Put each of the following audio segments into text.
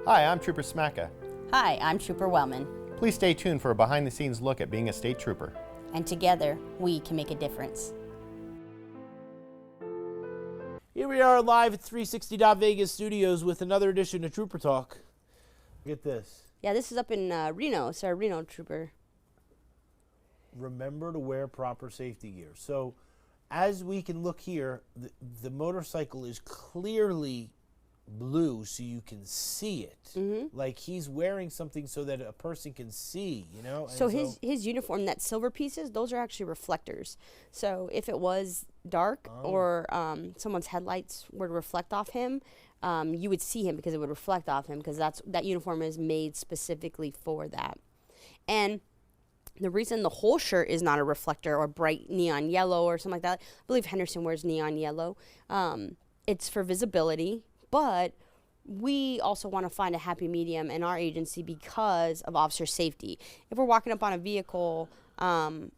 Hi, I'm Trooper Smacka. Hi, I'm Trooper Wellman, Please stay tuned for a behind-the-scenes look at being a state trooper. and together we can make a difference. Here we are live at 360 Vegas Studios with another edition of Trooper Talk. Get this. Yeah, this is up in Reno. It's our Reno Trooper. Remember to wear proper safety gear. So, as we can look here, the motorcycle is clearly blue so you can see it. Like he's wearing something so that a person can see, you know? And So his uniform, that silver pieces, those are actually reflectors. So if it was dark or someone's headlights were to reflect off him, you would see him because it would reflect off him because that uniform is made specifically for that. And the reason the whole shirt is not a reflector or bright neon yellow or something like that, I believe Henderson wears neon yellow, it's for visibility, but we also want to find a happy medium in our agency because of officer safety. If we're walking up on a vehicle, you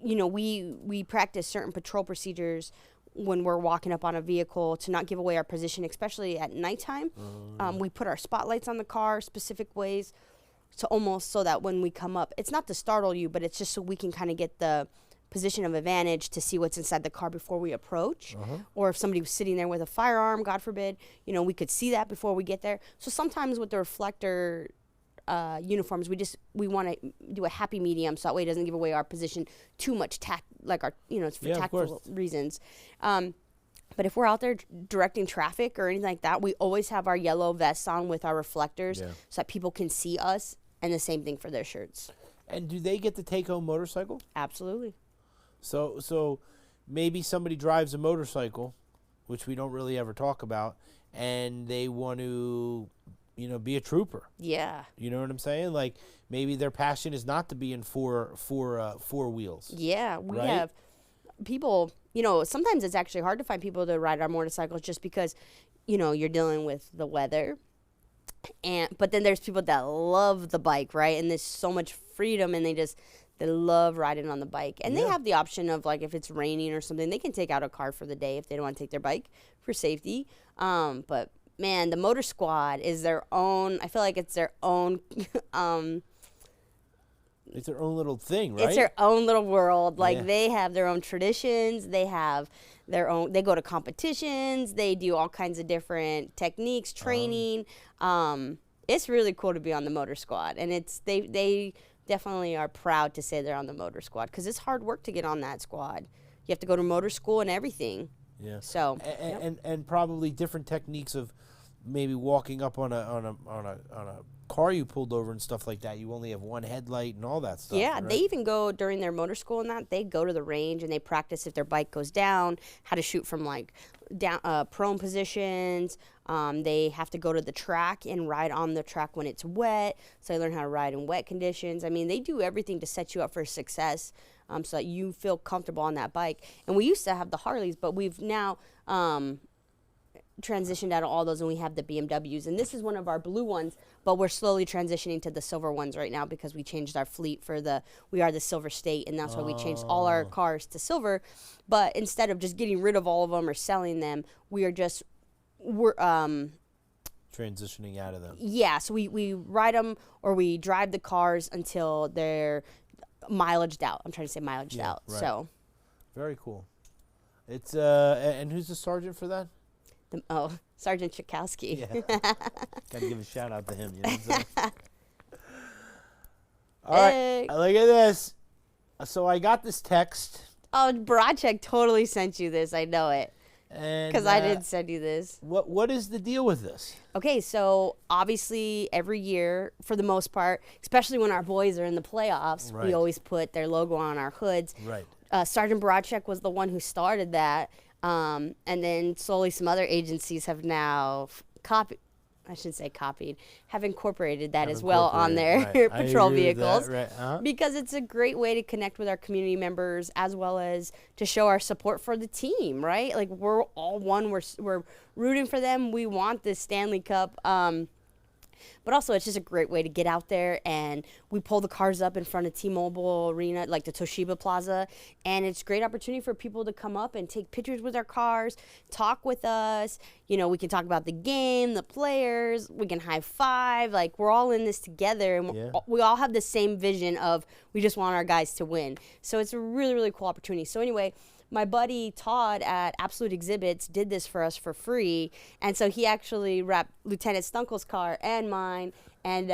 know, we practice certain patrol procedures when we're walking up on a vehicle to not give away our position, especially at nighttime. We put our spotlights on the car specific ways to almost so that when we come up, it's not to startle you, but it's just so we can kind of get the position of advantage to see what's inside the car before we approach. Or if somebody was sitting there with a firearm, God forbid, you know, we could see that before we get there. So sometimes with the reflector uniforms, we want to do a happy medium so that way it doesn't give away our position too much, like our, you know, it's for tactical reasons. But if we're out there directing traffic or anything like that, we always have our yellow vests on with our reflectors so that people can see us, and the same thing for their shirts. And do they get the take-home motorcycle? Absolutely. So maybe somebody drives a motorcycle, which we don't really ever talk about, and they want to, you know, be a trooper. Yeah. You know what I'm saying? Like maybe their passion is not to be in four wheels. Yeah, we right? have people, you know, sometimes it's actually hard to find people to ride our motorcycles just because, you know, you're dealing with the weather. But then there's people that love the bike, right? And there's so much freedom, and they love riding on the bike. And they have the option of, like, if it's raining or something, they can take out a car for the day if they don't want to take their bike for safety. But man, the motor squad is their own. I feel like it's their own. It's their own little thing, right? It's their own little world. Like Yeah. they have their own traditions. They have their own. They go to competitions. They do all kinds of different techniques, training. It's really cool to be on the motor squad, and they definitely are proud to say they're on the motor squad because it's hard work to get on that squad. You have to go to motor school and everything. Yeah. So and probably different techniques of maybe walking up on a car you pulled over and stuff like that. You only have one headlight and all that stuff. yeah, right? they even go during their motor school and that they go to the range and they practice if their bike goes down, how to shoot from like down prone positions. They have to go to the track and ride on the track when it's wet, so they learn how to ride in wet conditions. I mean, they do everything to set you up for success, so that you feel comfortable on that bike. And we used to have the Harleys, but we've now transitioned out of all those, and we have the BMWs, and this is one of our blue ones, but we're slowly transitioning to the silver ones right now because we changed our fleet we are the silver state, and that's why we changed all our cars to silver. But instead of just getting rid of all of them or selling them, we're transitioning out of them. yeah, so we ride them or we drive the cars until they're mileaged out. I'm trying to say mileaged out. right. So Very cool. It's and who's the sergeant for that? Sergeant Chakowski. Yeah. Gotta give a shout out to him. You know what I'm saying? All right, look at this. So I got this text. Oh, Baracek totally sent you this. I know it. Because I didn't send you this. What is the deal with this? Okay, so obviously every year, for the most part, especially when our boys are in the playoffs, Right. we always put their logo on our hoods. Right. Sergeant Baracek was the one who started that. And then slowly some other agencies have now have incorporated that as well on their Right. patrol I agree with that, vehicles. right. Because it's a great way to connect with our community members as well as to show our support for the team, right? Like we're all one, we're rooting for them. We want this Stanley Cup. But also, it's just a great way to get out there, and we pull the cars up in front of T-Mobile Arena, like the Toshiba Plaza, and it's a great opportunity for people to come up and take pictures with our cars, talk with us. You know, we can talk about the game, the players, we can high five. Like, we're all in this together, and we all have the same vision of we just want our guys to win. So it's a really, really cool opportunity. So anyway, my buddy Todd at Absolute Exhibits did this for us for free, and so he actually wrapped Lieutenant Stunkel's car and mine, and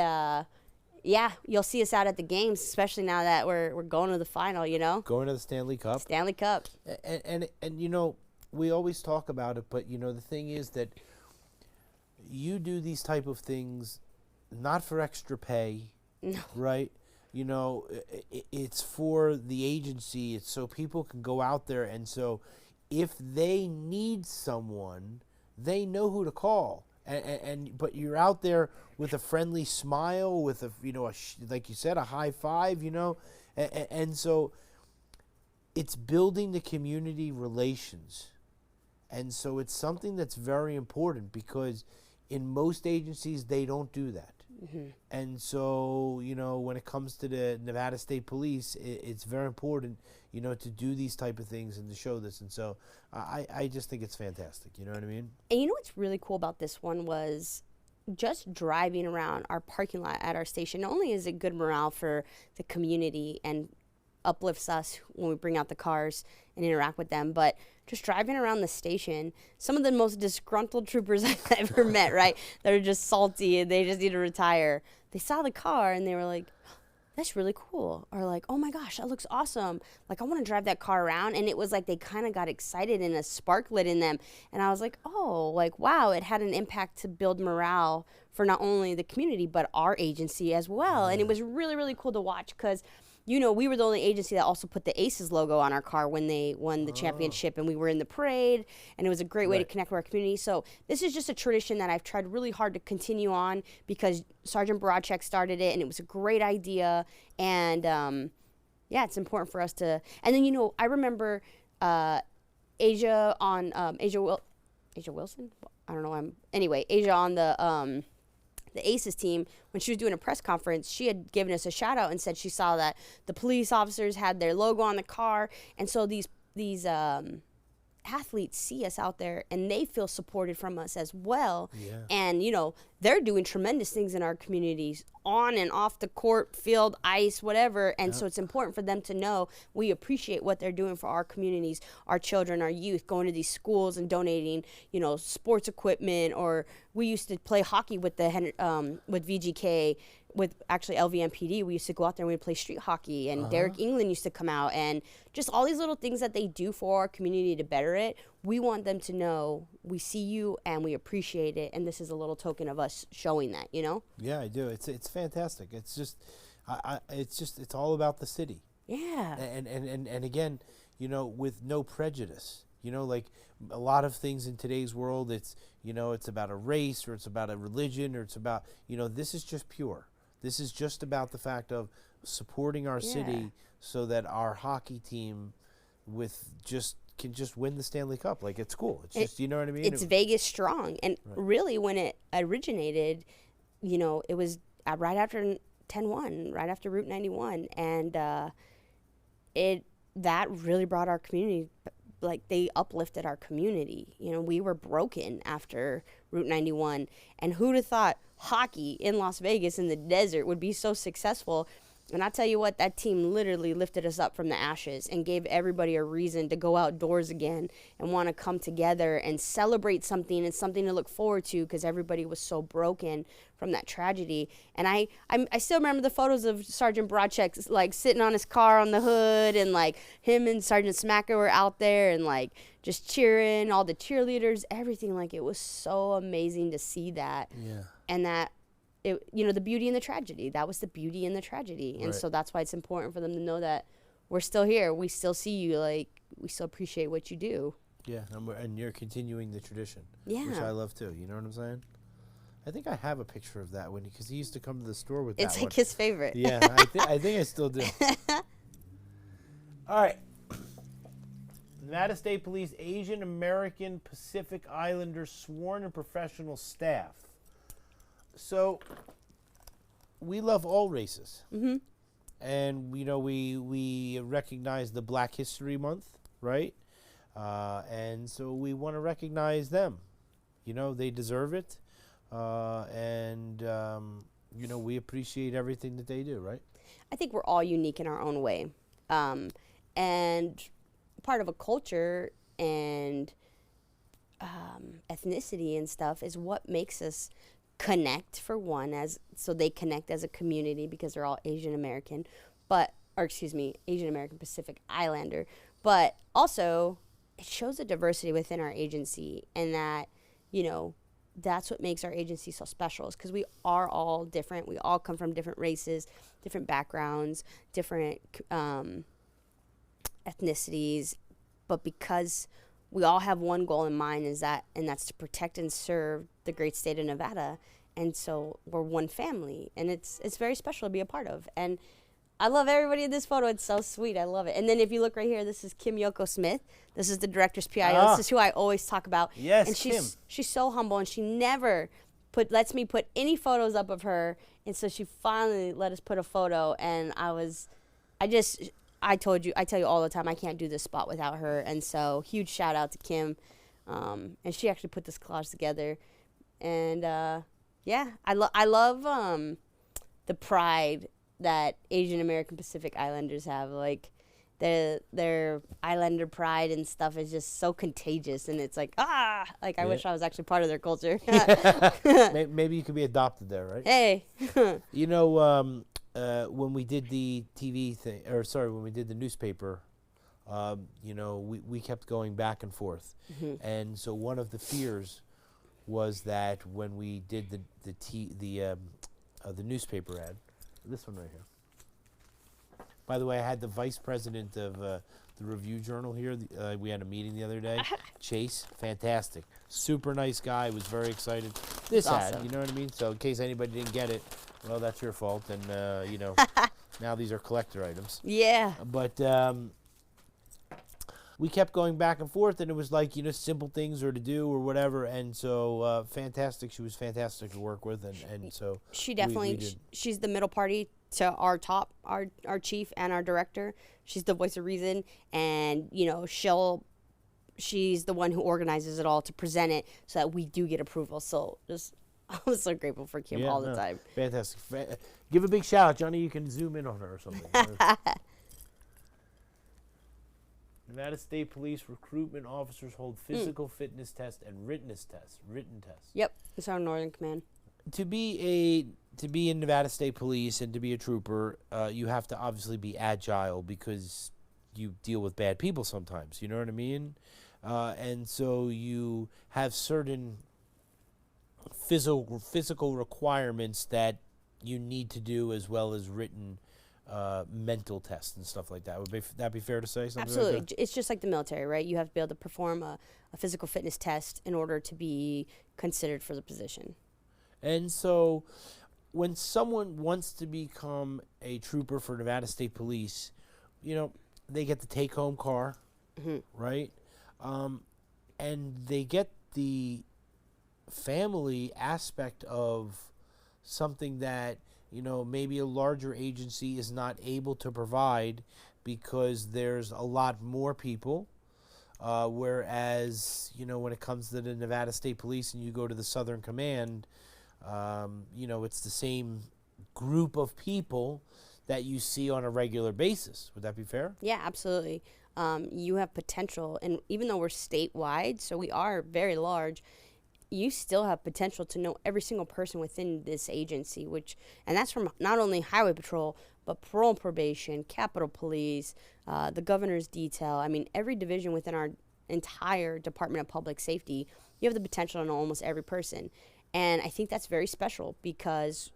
yeah, you'll see us out at the games, especially now that we're going to the final, you know? Going to the Stanley Cup. Stanley Cup. And you know, we always talk about it, but you know, the thing is that you do these type of things not for extra pay, right? You know, it's for the agency. It's so people can go out there, and so if they need someone, they know who to call. But you're out there with a friendly smile, with a like you said, a high five, you know, and so it's building the community relations, and so it's something that's very important because in most agencies they don't do that. And so, you know, when it comes to the Nevada State Police, it's very important, you know, to do these type of things and to show this. And so I just think it's fantastic. You know what I mean? And you know what's really cool about this one was just driving around our parking lot at our station. Not only is it good morale for the community and uplifts us when we bring out the cars and interact with them, but just driving around the station, some of the most disgruntled troopers I've ever met, right? That are just salty and they just need to retire. They saw the car and they were like, that's really cool. Or like, oh my gosh, that looks awesome. Like, I want to drive that car around. And it was like they kind of got excited and a spark lit in them. And I was like, oh, like, wow, it had an impact to build morale for not only the community, but our agency as well. And it was really, really cool to watch because, you know, we were the only agency that also put the Aces logo on our car when they won the championship, and we were in the parade, and it was a great way to connect with our community. So this is just a tradition that I've tried really hard to continue on because Sergeant Boracek started it, and it was a great idea. And, yeah, it's important for us to – and then, you know, I remember Asia on Asia Wilson? I don't know. Anyway, Asia on the Aces team, when she was doing a press conference, she had given us a shout out and said she saw that the police officers had their logo on the car, and so these athletes see us out there and they feel supported from us as well. And you know, they're doing tremendous things in our communities on and off the court, field, ice, whatever. And so it's important for them to know we appreciate what they're doing for our communities, our children, our youth, going to these schools and donating, you know, sports equipment. Or we used to play hockey with with VGK, with actually LVMPD. We used to go out there and we'd play street hockey, and Derek England used to come out, and just all these little things that they do for our community to better it. We want them to know we see you and we appreciate it, and this is a little token of us showing that, you know? Yeah, I do. It's fantastic. It's just, it's all about the city. Yeah. And again, you know, with no prejudice. You know, like a lot of things in today's world, it's, you know, it's about a race or it's about a religion or it's about, you know, this is just pure. This is just about the fact of supporting our city so that our hockey team can just win the Stanley Cup. Like, it's cool. It's just, you know what I mean? It's Vegas strong. And really, when it originated, you know, it was right after 10-1, right after Route 91. And that really brought our community, like, they uplifted our community. You know, we were broken after Route 91. And who'd have thought hockey in Las Vegas in the desert would be so successful? And I tell you what, that team literally lifted us up from the ashes and gave everybody a reason to go outdoors again and want to come together and celebrate something and something to look forward to, because everybody was so broken from that tragedy. And I still remember the photos of Sergeant Boracek, like, sitting on his car on the hood, and like him and Sergeant Smacker were out there and like just cheering, all the cheerleaders, everything. Like, it was so amazing to see that. Yeah. And that, it, you know, the beauty in the tragedy. That was the beauty in the tragedy. And so that's why it's important for them to know that we're still here. We still see you. Like, we still appreciate what you do. Yeah, and you're continuing the tradition. Yeah. Which I love too. You know what I'm saying? I think I have a picture of that because he used to come to the store with it's that like one. his favorite. Yeah, I think I still do. All right. Nevada State Police Asian American Pacific Islander sworn and professional staff. So we love all races. And we recognize the Black History Month, right? And so we want to recognize them. They deserve it, and we appreciate everything that they do, right? I think we're all unique in our own way, and part of a culture and ethnicity and stuff is what makes us connect. For one, so they connect as a community because they're all Asian American, Asian American Pacific Islander, but also it shows the diversity within our agency, and that that's what makes our agency so special, is because we are all different. We all come from different races, different backgrounds, different ethnicities, but because we all have one goal in mind, and that's to protect and serve the great state of Nevada. And so we're one family, and it's very special to be a part of. And I love everybody in this photo. It's so sweet. I love it. And then if you look right here, this is Kim Yoko Smith. This is the director's PIO. This is who I always talk about. Yes, and Kim. She's so humble, and she never lets me put any photos up of her. And so she finally let us put a photo, and I tell you all the time, I can't do this spot without her. And so huge shout out to Kim. And she actually put this collage together. And I love the pride that Asian American Pacific Islanders have. Like their Islander pride and stuff is just so contagious, and it's like I wish I was actually part of their culture. Maybe you could be adopted there, right? Hey. When we did the TV thing, when we did the newspaper, we kept going back and forth, and so one of the fears was that when we did the newspaper ad, this one right here. By the way, I had the vice president of the Review Journal here. We had a meeting the other day. Chase, fantastic, super nice guy. Was very excited. This ad, awesome. you know what I mean. So in case anybody didn't get it, well, that's your fault. And now these are collector items. Yeah. But we kept going back and forth, and it was like, simple things or to do or whatever. And so fantastic. She was fantastic to work with. And so she definitely, she's the middle party to our chief and our director. She's the voice of reason. And, she's the one who organizes it all to present it so that we do get approval. So I was so grateful for Kim all the time. Fantastic. Give a big shout out, Johnny. You can zoom in on her or something. Nevada State Police recruitment officers hold physical fitness test and written tests. Yep, it's our Northern Command. To be in Nevada State Police and to be a trooper, you have to obviously be agile because you deal with bad people sometimes. You know what I mean? And so you have certain physical requirements that you need to do, as well as written mental tests and stuff like that. Would that be fair to say? Absolutely. Like it's just like the military, right? You have to be able to perform a physical fitness test in order to be considered for the position. And so when someone wants to become a trooper for Nevada State Police, they get the take-home car, right? And they get the family aspect of something that maybe a larger agency is not able to provide because there's a lot more people. Whereas, when it comes to the Nevada State Police and you go to the Southern Command, it's the same group of people that you see on a regular basis. Would that be fair? Yeah, absolutely. You have potential, and even though we're statewide, so we are very large, you still have potential to know every single person within this agency, and that's from not only Highway Patrol, but Parole and Probation, Capitol Police, the Governor's Detail. I mean, every division within our entire Department of Public Safety, you have the potential to know almost every person. And I think that's very special because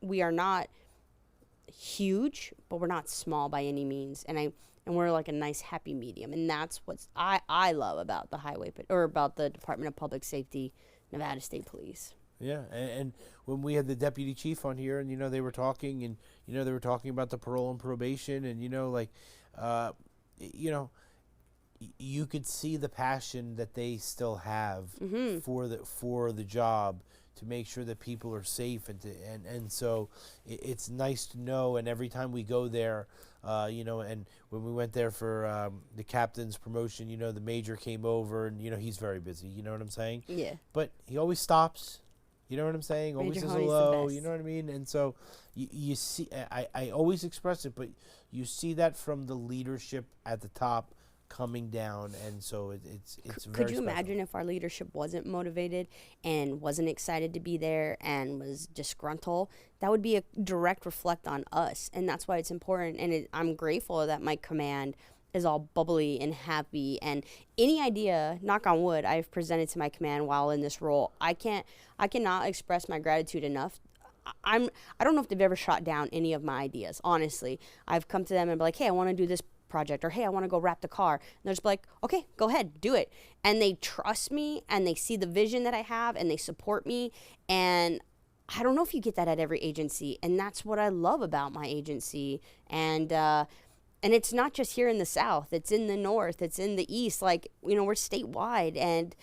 we are not huge, but we're not small by any means. And we're like a nice happy medium. And that's what I love about about the Department of Public Safety, Nevada State Police. Yeah, and when we had the deputy chief on here, and they were talking, and they were talking about the parole and probation, and you could see the passion that they still have for the job to make sure that people are safe, and so it's nice to know. And every time we go there, and when we went there for the captain's promotion, the major came over, and he's very busy. You know what I'm saying? Yeah. But he always stops. You know what I'm saying? Always Major says Honey's the hello. best. You know what I mean? And so you see, I always express it, but you see that from the leadership at the top coming down, and so it's very Could you special. imagine if our leadership wasn't motivated and wasn't excited to be there and was disgruntled? That would be a direct reflect on us, and that's why it's important. And I'm grateful that my command is all bubbly and happy, and any idea, knock on wood, I've presented to my command while in this role, I cannot express my gratitude enough. I don't know if they've ever shot down any of my ideas, honestly. I've come to them and be like, hey, I want to do this project, or hey, I want to go wrap the car, and they're just like, okay, go ahead, do it. And they trust me, and they see the vision that I have, and they support me. And I don't know if you get that at every agency, and that's what I love about my agency. And it's not just here in the South, it's in the North, it's in the East, like, we're statewide, and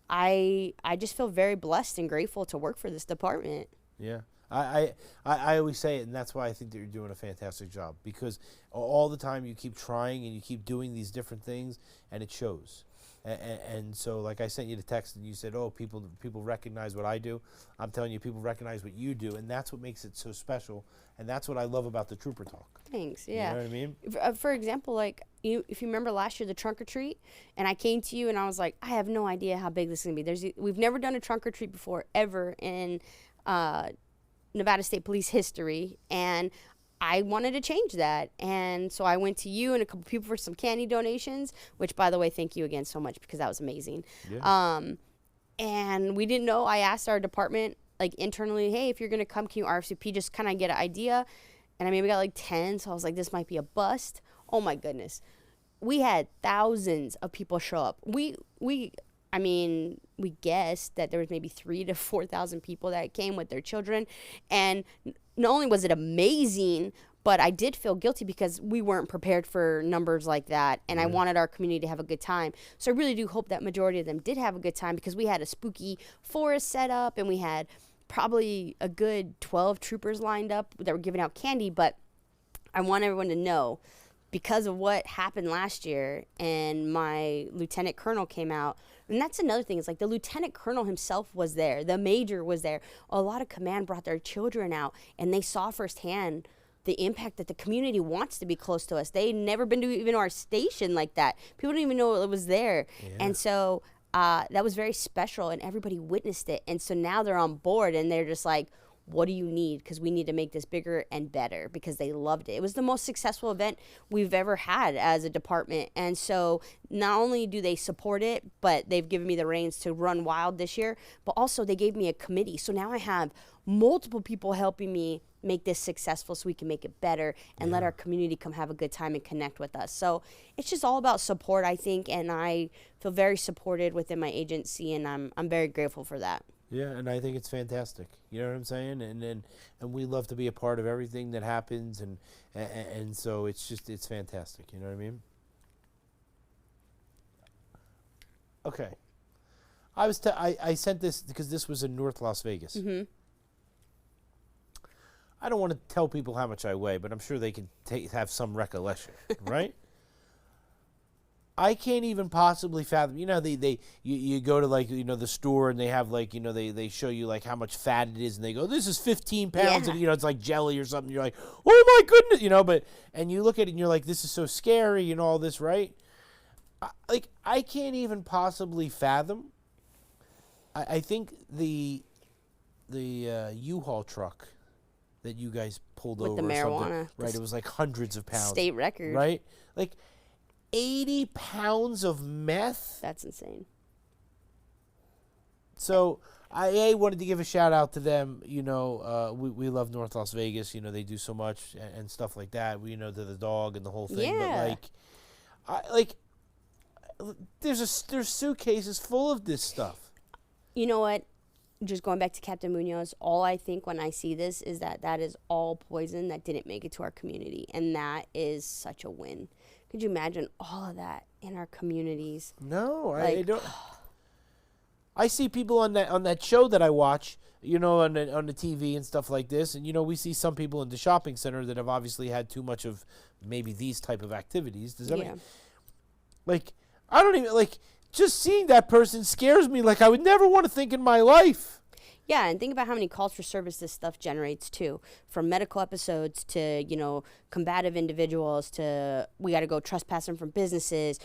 I just feel very blessed and grateful to work for this department. Yeah. I always say it, and that's why I think that you're doing a fantastic job, because all the time you keep trying and you keep doing these different things, and it shows. And so, like, I sent you the text and you said, oh, people recognize what I do. I'm telling you, people recognize what you do, and that's what makes it so special, and that's what I love about the Trooper Talk. Thanks. Yeah. You know what I mean? For example, like, if you remember last year, the trunk or treat, and I came to you and I was like, I have no idea how big this is going to be. We've never done a trunk or treat before, ever, in Nevada State Police history, and I wanted to change that. And so I went to you and a couple people for some candy donations, which, by the way, thank you again so much, because that was amazing. Yeah. And we didn't know. I asked our department, like, internally, hey, if you're going to come, can you RSVP, just kind of get an idea? And I maybe got like 10, so I was like, this might be a bust. Oh my goodness. We had thousands of people show up. We guessed that there was maybe 3,000 to 4,000 people that came with their children. And not only was it amazing, but I did feel guilty because we weren't prepared for numbers like that. And I wanted our community to have a good time. So I really do hope that majority of them did have a good time, because we had a spooky forest set up, and we had probably a good 12 troopers lined up that were giving out candy. But I want everyone to know, because of what happened last year, and my lieutenant colonel came out, and that's another thing, is like the lieutenant colonel himself was there, the major was there, a lot of command brought their children out, and they saw firsthand the impact that the community wants to be close to us. They'd never been to even our station like that. People didn't even know it was there. Yeah. And so that was very special, and everybody witnessed it. And so now they're on board, and they're just like, what do you need? Because we need to make this bigger and better, because they loved it. It was the most successful event we've ever had as a department. And so not only do they support it, but they've given me the reins to run wild this year, but also they gave me a committee. So now I have multiple people helping me make this successful, so we can make it better and let our community come have a good time and connect with us. So it's just all about support, I think, and I feel very supported within my agency, and I'm very grateful for that. Yeah, and I think it's fantastic. You know what I'm saying? And we love to be a part of everything that happens, and so it's fantastic. You know what I mean? Okay. I sent this because this was in North Las Vegas. Mm-hmm. I don't want to tell people how much I weigh, but I'm sure they can have some recollection, right? I can't even possibly fathom. You know, you go to, like, the store, and they have, like, they show you, like, how much fat it is, and they go, this is 15 pounds, Yeah. and it's like jelly or something. You're like, oh my goodness, and you look at it and you're like, this is so scary and all this, right? I can't even possibly fathom. I think the U-Haul truck that you guys pulled With over the or something, marijuana, right? It was like hundreds of pounds, State record. right? Like 80 pounds of meth. That's insane. So I wanted to give a shout out to them. We love North Las Vegas. They do so much and stuff like that. To the dog and the whole thing. Yeah. But there's suitcases full of this stuff. You know what? Just going back to Captain Munoz, all I think when I see this is that is all poison that didn't make it to our community. And that is such a win. Could you imagine all of that in our communities? No, I Like, don't. I see people on that show that I watch, on the TV and stuff like this, and we see some people in the shopping center that have obviously had too much of maybe these type of activities. Does that like I don't even like just seeing that person scares me. Like I would never want to think in my life. Yeah, and think about how many calls for service this stuff generates too, from medical episodes to combative individuals to we got to go trespassing from businesses,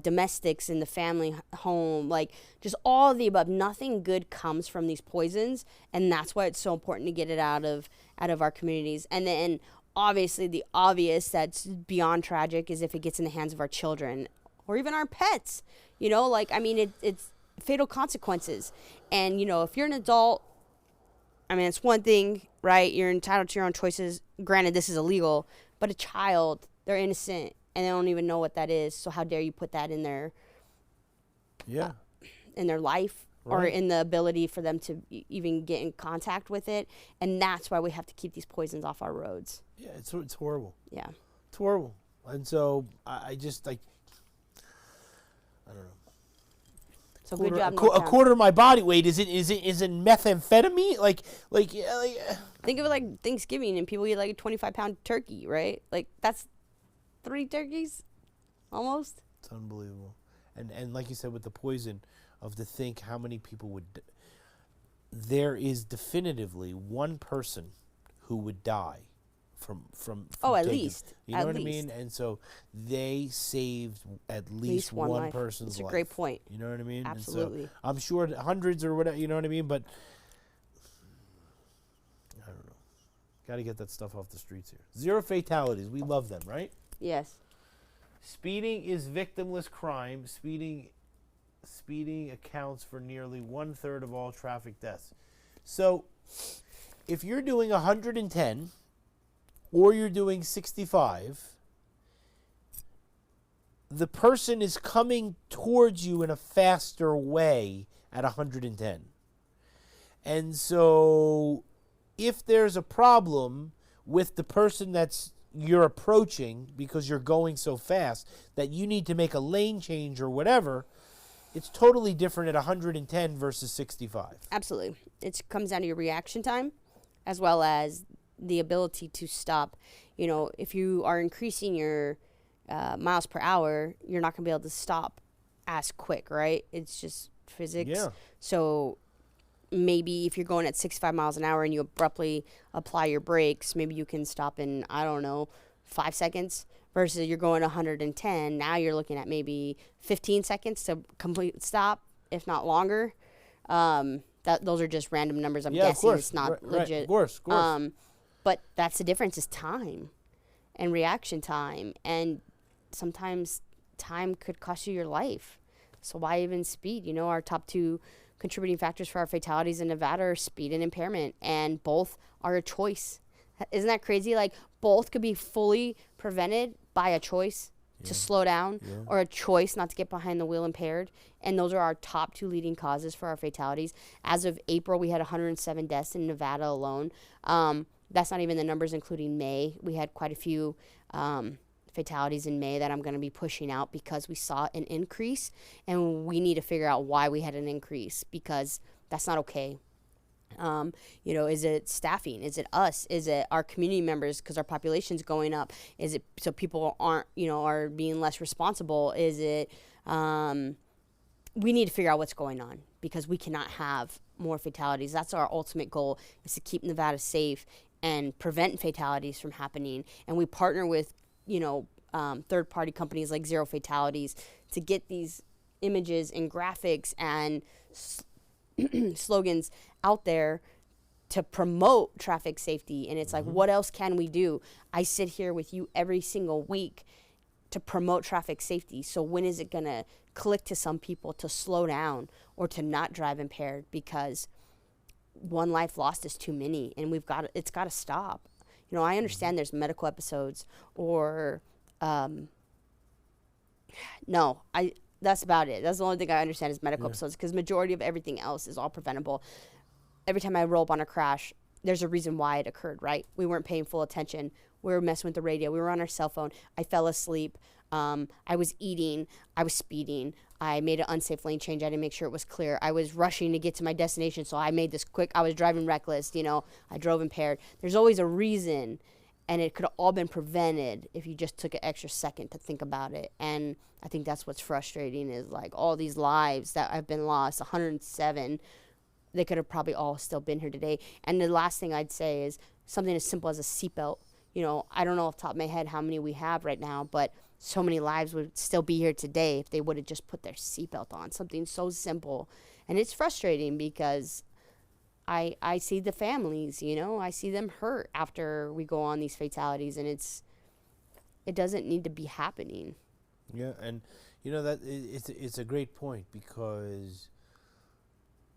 domestics in the family home, like just all of the above. Nothing good comes from these poisons, and that's why it's so important to get it out of our communities. And then obviously the obvious that's beyond tragic is if it gets in the hands of our children or even our pets. It's fatal consequences. And if you're an adult, it's one thing, right? You're entitled to your own choices. Granted, this is illegal, but a child, they're innocent and they don't even know what that is. So how dare you put that in their in their life or in the ability for them to even get in contact with it? And that's why we have to keep these poisons off our roads. Yeah, it's horrible. Yeah. It's horrible. And so I just I don't know. So good job. A quarter of my body weight is it methamphetamine? Like think of it like Thanksgiving and people eat like a 25-pound turkey, right? Like that's 3 turkeys, almost. It's unbelievable. And like you said with the poison, to think how many people would. There is definitively one person who would die from at least. You know what I mean? And so they saved at least one life. person's That's a life. great point. You know what I mean? Absolutely. And so I'm sure hundreds or whatever, you know what I mean? But I don't know. Got to get that stuff off the streets here. 0 fatalities. We love them, right? Yes. Speeding is victimless crime. Speeding accounts for nearly 1/3 of all traffic deaths. So if you're doing 110 or you're doing 65, the person is coming towards you in a faster way at 110. And so if there's a problem with the person you're approaching because you're going so fast that you need to make a lane change or whatever, it's totally different at 110 versus 65. Absolutely. It comes down to your reaction time as well as the ability to stop. If you are increasing your miles per hour, you're not going to be able to stop as quick, right? It's just physics. Yeah. So maybe if you're going at 65 miles an hour and you abruptly apply your brakes, maybe you can stop in, 5 seconds versus you're going 110. Now you're looking at maybe 15 seconds to complete stop, if not longer. Those are just random numbers. I'm guessing. Of course. It's not legit. Of course. But that's the difference is time and reaction time. And sometimes time could cost you your life. So why even speed? Our top 2 contributing factors for our fatalities in Nevada are speed and impairment. And both are a choice. Isn't that crazy? Like both could be fully prevented by a choice to slow down or a choice not to get behind the wheel impaired. And those are our top 2 leading causes for our fatalities. As of April, we had 107 deaths in Nevada alone. That's not even the numbers including May. We had quite a few fatalities in May that I'm going to be pushing out because we saw an increase, and we need to figure out why we had an increase because that's not okay. Is it staffing? Is it us? Is it our community members because our population's going up? Is it so people aren't, are being less responsible? Is it we need to figure out what's going on because we cannot have more fatalities. That's our ultimate goal, is to keep Nevada safe and prevent fatalities from happening. And we partner with, third-party companies like 0 Fatalities to get these images and graphics and slogans out there to promote traffic safety. And it's like, what else can we do? I sit here with you every single week to promote traffic safety. So when is it going to click to some people to slow down or to not drive impaired? Because one life lost is too many, and it's got to stop. I understand there's medical episodes or that's about it. That's the only thing I understand is medical episodes, because majority of everything else is all preventable. Every time I roll up on a crash, there's a reason why it occurred, right? We weren't paying full attention. We were messing with the radio. We were on our cell phone. I fell asleep. I was eating, I was speeding, I made an unsafe lane change, I didn't make sure it was clear, I was rushing to get to my destination, so I made this quick, I was driving reckless, I drove impaired. There's always a reason, and it could have all been prevented if you just took an extra second to think about it. And I think that's what's frustrating, is like all these lives that have been lost, 107, they could have probably all still been here today. And the last thing I'd say is something as simple as a seatbelt. I don't know off the top of my head how many we have right now, but so many lives would still be here today if they would have just put their seatbelt on. Something so simple. And it's frustrating because I see the families, I see them hurt after we go on these fatalities, and it doesn't need to be happening. Yeah, and that it's a great point, because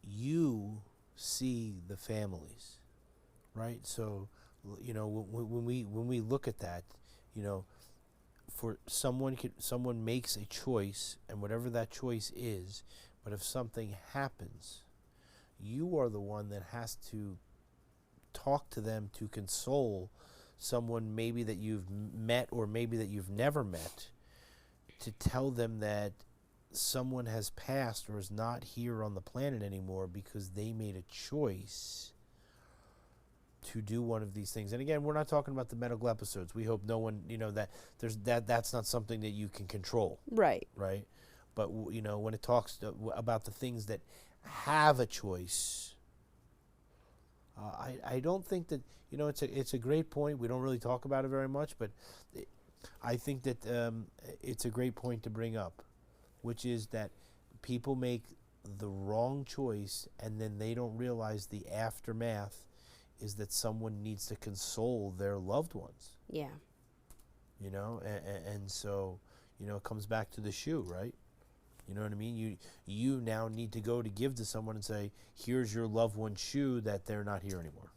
you see the families, right? So, when we look at that, for someone makes a choice, and whatever that choice is, but if something happens, you are the one that has to talk to them, to console someone maybe that you've met or maybe that you've never met, to tell them that someone has passed or is not here on the planet anymore because they made a choice to do one of these things. And again, we're not talking about the medical episodes. We hope no one, that's not something that you can control. Right. Right. But, when it talks about the things that have a choice, I don't think that, it's a great point. We don't really talk about it very much, but I think that it's a great point to bring up, which is that people make the wrong choice, and then they don't realize the aftermath is that someone needs to console their loved ones. Yeah. And so, it comes back to the shoe, right? You know what I mean? You now need to go to give to someone and say, here's your loved one's shoe that they're not here anymore.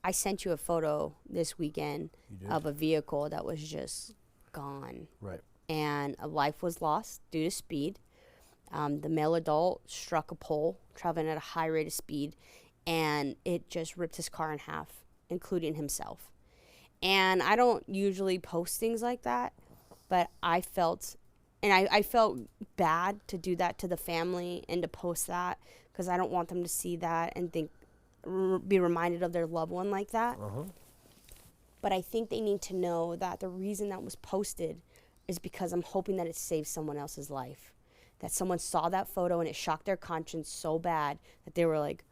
I sent you a photo this weekend of a vehicle that was just gone. Right. And a life was lost due to speed. The male adult struck a pole, traveling at a high rate of speed, and it just ripped his car in half, including himself. And I don't usually post things like that, but I felt bad to do that to the family and to post that, because I don't want them to see that and be reminded of their loved one like that. Uh-huh. But I think they need to know that the reason that was posted is because I'm hoping that it saves someone else's life. That someone saw that photo and it shocked their conscience so bad that they were like,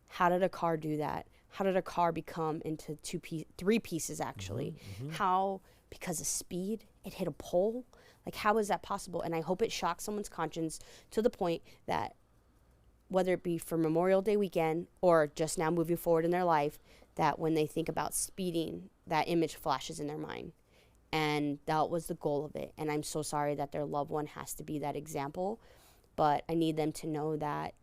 how did a car do that? How did a car become into three pieces actually? Mm-hmm. How, because of speed, it hit a pole? Like, how is that possible? And I hope it shocks someone's conscience to the point that, whether it be for Memorial Day weekend or just now moving forward in their life, that when they think about speeding, that image flashes in their mind. And that was the goal of it. And I'm so sorry that their loved one has to be that example. But I need them to know that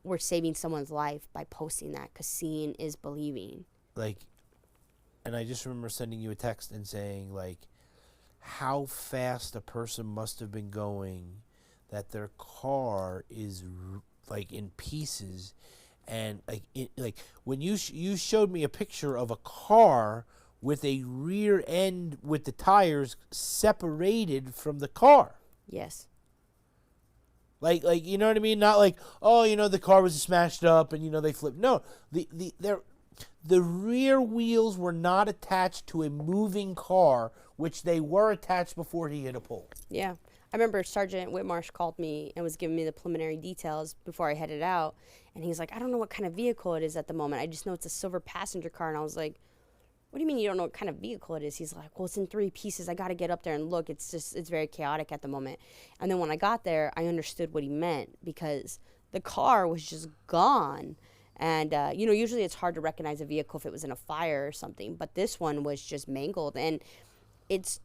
we're saving someone's life by posting that, because seeing is believing. And I just remember sending you a text and saying, how fast a person must have been going that their car is in pieces. And when you showed me a picture of a car with a rear end with the tires separated from the car. Yes. You know what I mean? Not the car was smashed up and they flipped. No, the rear wheels were not attached to a moving car, which they were attached before he hit a pole. Yeah. I remember Sergeant Whitmarsh called me and was giving me the preliminary details before I headed out. And he's like, I don't know what kind of vehicle it is at the moment. I just know it's a silver passenger car. And I was like, what do you mean you don't know what kind of vehicle it is? He's like, well, it's in three pieces. I got to get up there and look. It's very chaotic at the moment. And then when I got there, I understood what he meant, because the car was just gone. And, usually it's hard to recognize a vehicle if it was in a fire or something. But this one was just mangled. And it's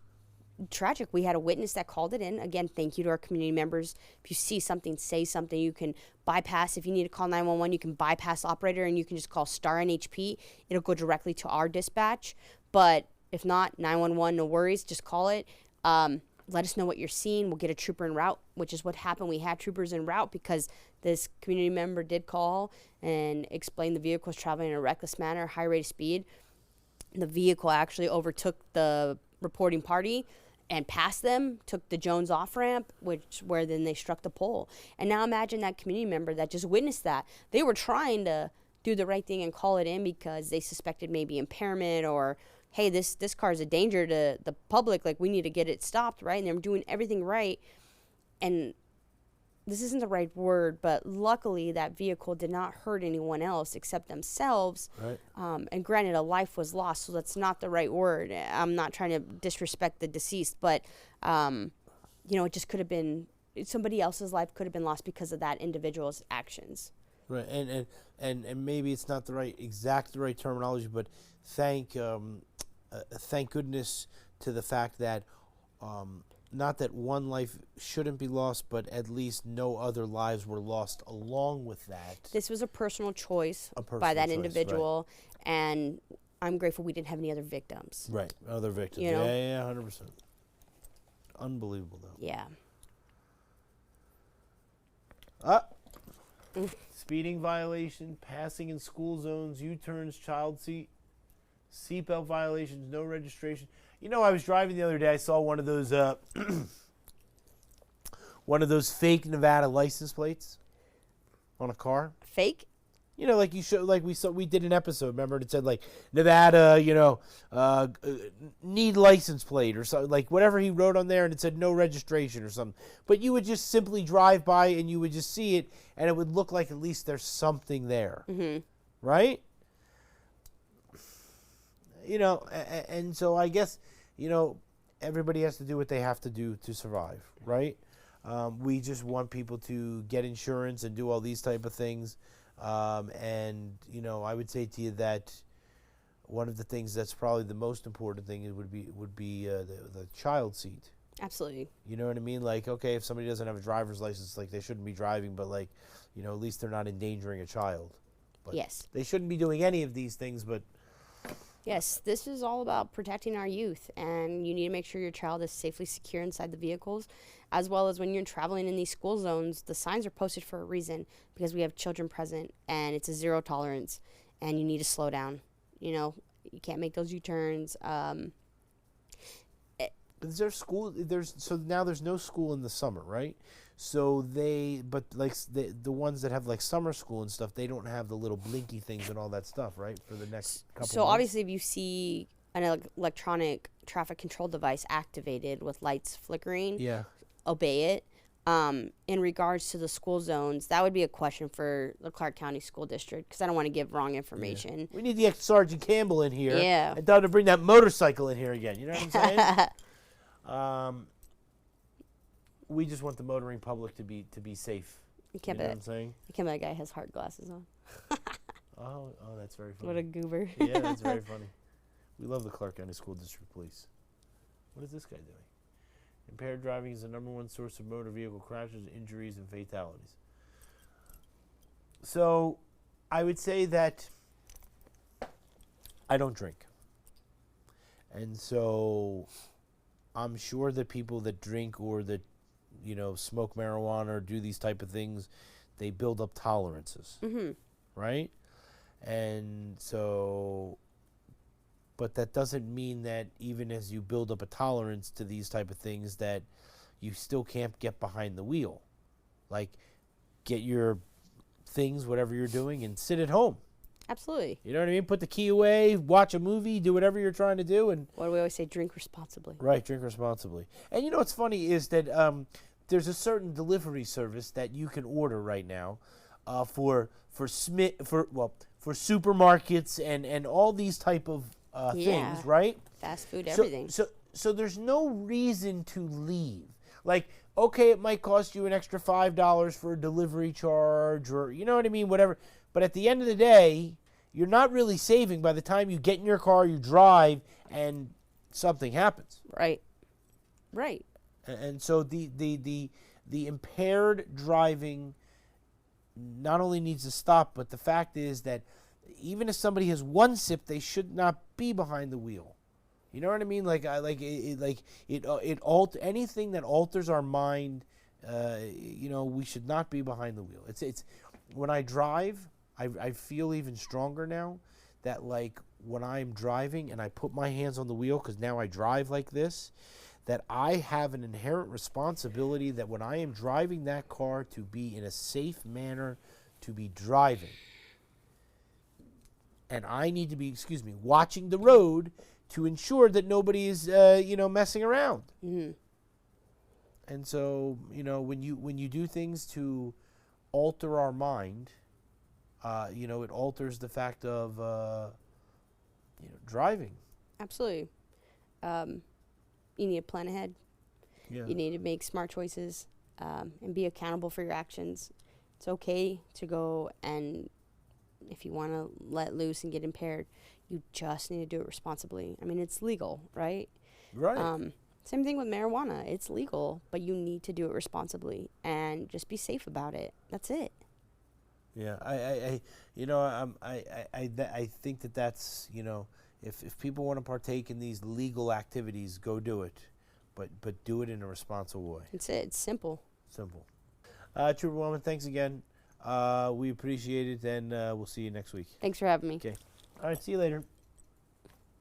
tragic. We had a witness that called it in. Again, thank you to our community members. If you see something, say something. You can bypass. If you need to call 911, you can bypass operator and you can just call star NHP. It'll go directly to our dispatch. But if not, 911, no worries. Just call it. Let us know what you're seeing. We'll get a trooper en route, which is what happened. We had troopers en route because this community member did call and explain the vehicle was traveling in a reckless manner, high rate of speed. The vehicle actually overtook the reporting party and passed them, took the Jones off ramp, where then they struck the pole. And now imagine that community member that just witnessed that. They were trying to do the right thing and call it in because they suspected maybe impairment, or hey, this car is a danger to the public, like we need to get it stopped, right? And they're doing everything right. And this isn't the right word, but luckily that vehicle did not hurt anyone else except themselves. Right. And granted, a life was lost, so that's not the right word. I'm not trying to disrespect the deceased, but it just could have been somebody else's life could have been lost because of that individual's actions. Right, and maybe it's not the right terminology, but thank goodness to the fact that not that one life shouldn't be lost, but at least no other lives were lost along with that. This was a personal choice personal by that choice, individual, and I'm grateful we didn't have any other victims. Right, other victims. You know? Yeah, 100%. Unbelievable, though. Yeah. Speeding violation, passing in school zones, U-turns, child seatbelt violations, no registration. I was driving the other day. I saw one of those fake Nevada license plates on a car. Fake? Like we did an episode. Remember, it said like Nevada, need license plate or something, like whatever he wrote on there, and it said no registration or something. But you would just simply drive by and you would just see it, and it would look like at least there's something there, right? And so I guess everybody has to do what they have to do to survive, right? We just want people to get insurance and do all these type of things. And I would say to you that one of the things that's probably the most important thing would be the child seat. Absolutely. You know what I mean? Like, okay, if somebody doesn't have a driver's license, like they shouldn't be driving, but like, at least they're not endangering a child. But yes. They shouldn't be doing any of these things, but. Yes, this is all about protecting our youth, and you need to make sure your child is safely secure inside the vehicles, as well as when you're traveling in these school zones, the signs are posted for a reason because we have children present, and it's a zero tolerance, and you need to slow down. You can't make those U-turns. Is there school? So now there's no school in the summer, right? So the ones that have like summer school and stuff, they don't have the little blinky things and all that stuff, right? For the next couple. So months? obviously, if you see an electronic traffic control device activated with lights flickering, obey it. In regards to the school zones, that would be a question for the Clark County School District because I don't want to give wrong information. Yeah. We need to get Sergeant Campbell in here. Yeah. And to bring that motorcycle in here again. You know what I'm saying? We just want the motoring public to be safe. You know what I'm saying? I can't believe that guy has hard glasses on. Oh, that's very funny. What a goober. Yeah, that's very funny. We love the Clark County School District Police. What is this guy doing? Impaired driving is the #1 source of motor vehicle crashes, injuries, and fatalities. So, I would say that I don't drink. And so, I'm sure that people that drink or that, smoke marijuana or do these type of things, they build up tolerances, right? And so, but that doesn't mean that even as you build up a tolerance to these type of things that you still can't get behind the wheel. Like, get your things, whatever you're doing, and sit at home. Absolutely. You know what I mean? Put the key away, watch a movie, do whatever you're trying to do. And what do we always say? Drink responsibly. Right, drink responsibly. And what's funny is that there's a certain delivery service that you can order right now for supermarkets and all these type of things, right? Fast food, everything. So there's no reason to leave. Like, okay, it might cost you an extra $5 for a delivery charge, or you know what I mean, whatever. But at the end of the day, you're not really saving by the time you get in your car, you drive, and something happens. Right. Right. And so the impaired driving not only needs to stop, but the fact is that even if somebody has one sip, they should not be behind the wheel. You know what I mean? Anything that alters our mind, we should not be behind the wheel. It's when I drive, I feel even stronger now that like when I'm driving and I put my hands on the wheel, because now I drive like this, that I have an inherent responsibility that when I am driving that car to be in a safe manner to be driving. And I need to be, watching the road to ensure that nobody is, messing around. Mm-hmm. And so, when you do things to alter our mind, it alters the fact of, driving. Absolutely. You need to plan ahead. Yeah. You need to make smart choices and be accountable for your actions. It's okay to go and if you want to let loose and get impaired, you just need to do it responsibly. I mean, it's legal, right? Right. Same thing with marijuana. It's legal, but you need to do it responsibly and just be safe about it. That's it. Yeah, I think that's, if people want to partake in these legal activities, go do it, but do it in a responsible way. That's it. It's simple. Simple. Trooper Woman, thanks again. We appreciate it, and we'll see you next week. Thanks for having me. Okay. All right, see you later.